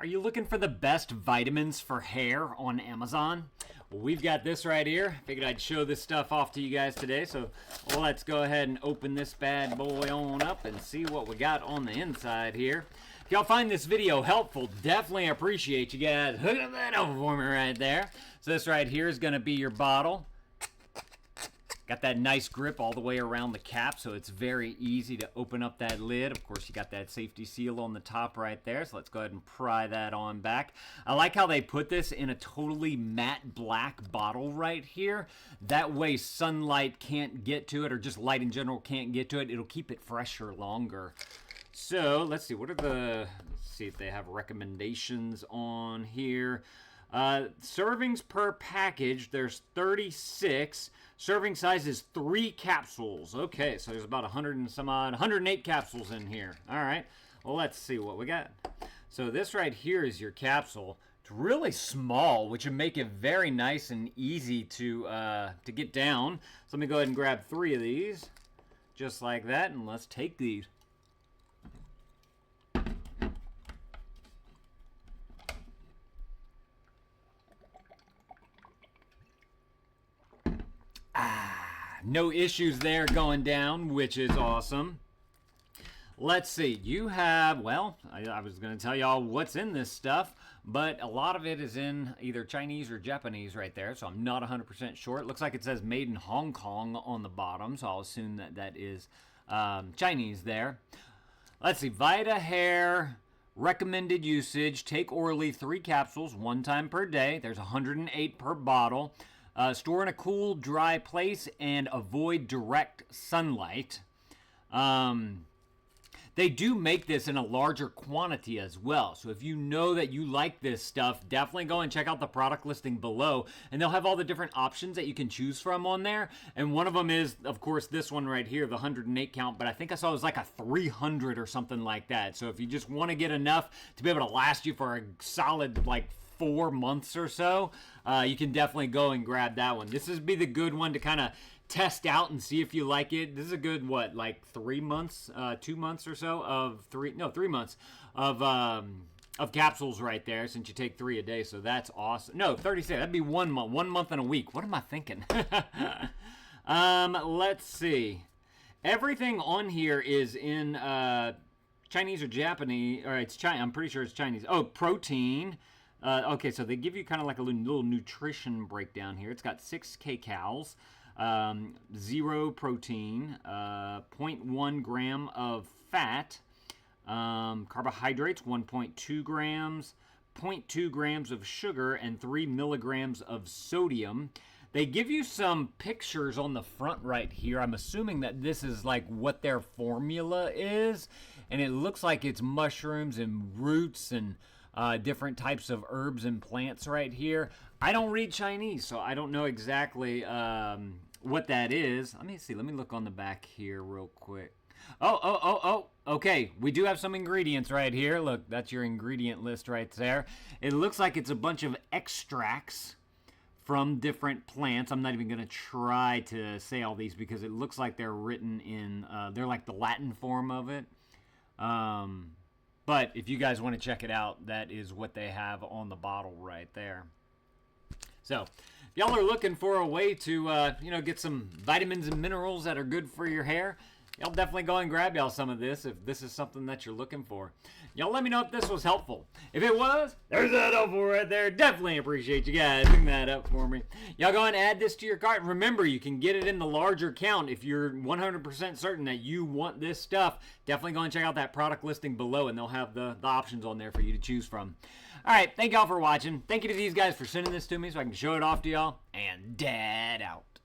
Are you looking for the best vitamins for hair on Amazon? Well, we've got this right here. Figured I'd show this stuff off to you guys today. So let's go ahead and open this bad boy on up and see what we got on the inside here. If y'all find this video helpful, definitely appreciate you guys hooking that over for me right there. So this right here is going to be your bottle. Got that nice grip all the way around the cap, so it's very easy to open up that lid. Of course, you got that safety seal on the top right there, so let's go ahead and pry that on back. I like how they put this in a totally matte black bottle right here. That way sunlight can't get to it, or just light in general can't get to it. It'll keep it fresher longer. So let's see, let's see if they have recommendations on here. Servings per package, there's 36. Serving size is 3 capsules. Okay, so there's about 108 capsules in here. All right, well, let's see what we got. So this right here is your capsule. It's really small, which would make it very nice and easy to get down. So let me go ahead and grab 3 of these, just like that, and let's take these. No issues there going down, which is awesome. Let's see. You have, well, I was going to tell y'all what's in this stuff, but a lot of it is in either Chinese or Japanese right there, so I'm not 100% sure. It looks like it says made in Hong Kong on the bottom, so I'll assume that that is Chinese there. Let's see. Vita Hair. Recommended usage. Take orally 3 capsules 1 time per day. There's 108 per bottle. Store in a cool, dry place and avoid direct sunlight. They do make this in a larger quantity as well. So if you know that you like this stuff, definitely go and check out the product listing below. And they'll have all the different options that you can choose from on there. And one of them is, of course, this one right here, the 108 count. But I think I saw it was like a 300 or something like that. So if you just want to get enough to be able to last you for a solid, like, 4 months or so, you can definitely go and grab that one. This would be the good one to kind of test out and see if you like it. This is a good, what, like 3 months, 2 months or so of 3 months of capsules right there, since you take 3 a day. So that's awesome. No, 36. That'd be 1 month, 1 month and a week. What am I thinking? Let's see. Everything on here is in Chinese or Japanese, or it's Chinese. I'm pretty sure it's Chinese. Oh, protein. Okay, so they give you kind of like a little nutrition breakdown here. It's got 6 kcals, 0 protein, 0.1 gram of fat, carbohydrates 1.2 grams, 0.2 grams of sugar, and 3 milligrams of sodium. They give you some pictures on the front right here. I'm assuming that this is like what their formula is, and it looks like it's mushrooms and roots and different types of herbs and plants right here. I don't read Chinese, so I don't know exactly what that is. Let me see. Let me look on the back here real quick. Oh. Okay, we do have some ingredients right here. Look, that's your ingredient list right there. It looks like it's a bunch of extracts from different plants. I'm not even going to try to say all these because it looks like they're written in, they're like the Latin form of it. But if you guys want to check it out, that is what they have on the bottle right there. So if y'all are looking for a way to, get some vitamins and minerals that are good for your hair, y'all definitely go and grab y'all some of this if this is something that you're looking for. Y'all let me know if this was helpful. If it was, there's that helpful right there. Definitely appreciate you guys picking that up for me. Y'all go and add this to your cart. Remember, you can get it in the larger count if you're 100% certain that you want this stuff. Definitely go and check out that product listing below, and they'll have the options on there for you to choose from. All right, thank y'all for watching. Thank you to these guys for sending this to me so I can show it off to y'all. And Dad out.